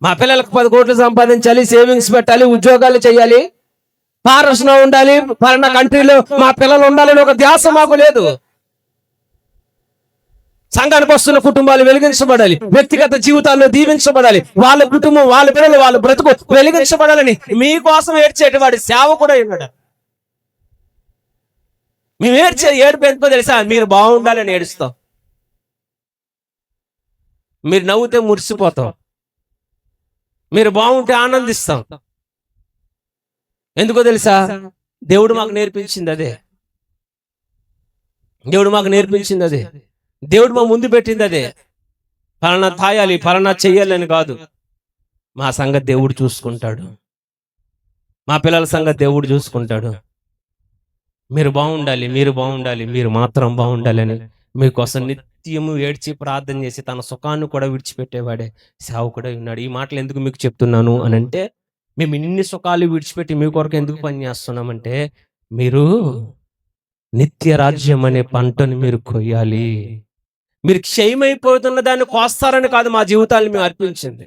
మా పిల్లలకు 10 కోట్లు సంపాదించాలి, సేవింగ్స్ పెట్టాలి, ఉద్యోగాలు చేయాలి, ఫారెస్ట్లో ఉండాలి, ఫలానా కంట్రీలో మా పిల్లలు ఉండాలని ఒక ధ్యాస మాకు లేదు. సంఘానికి వస్తున్న కుటుంబాలు వెలిగించబడాలి, వ్యక్తిగత జీవితాల్లో దీవించబడాలి, వాళ్ళ కుటుంబం, వాళ్ళ పిల్లలు, వాళ్ళ బ్రతుకు వెలిగించబడాలని మీకోసం ఏడ్చేటివాడి సేవ కూడా ఉన్నాడు. మేము ఏడ్చే ఏడుపు ఎందుకో తెలుసా? మీరు బాగుండాలని ఏడుస్తాం, మీరు నవ్వుతే మురిసిపోతాం, మీరు బాగుంటే ఆనందిస్తాం. ఎందుకో తెలుసా? దేవుడు మాకు నేర్పించింది అదే. దేవుడు మాకు నేర్పించింది అదే. దేవుడు మా ముందు పెట్టింది అదే. ఫలానా తాయాలి, ఫలానా చెయ్యాలని కాదు. మా సంగతి దేవుడు చూసుకుంటాడు, మా పిల్లల సంగతి దేవుడు చూసుకుంటాడు. మీరు బాగుండాలి, మీరు బాగుండాలి, మీరు మాత్రం బాగుండాలని మీకోసం నిత్యము ఏడ్చి ప్రార్థన చేసి తన సుఖాన్ని కూడా విడిచిపెట్టేవాడే సేవకుడై ఉన్నాడు. ఈ మాటలు ఎందుకు మీకు చెప్తున్నాను అని అంటే, మేము ఇన్ని సుఖాలు విడిచిపెట్టి మీ కొరకు ఎందుకు పని చేస్తున్నామంటే, మీరు నిత్య రాజ్యం అనే పంటను మీరు కొయ్యాలి. మీరు క్షయమైపోతున్న దాన్ని కోస్తారని కాదు మా జీవితాన్ని మేము అర్పించింది.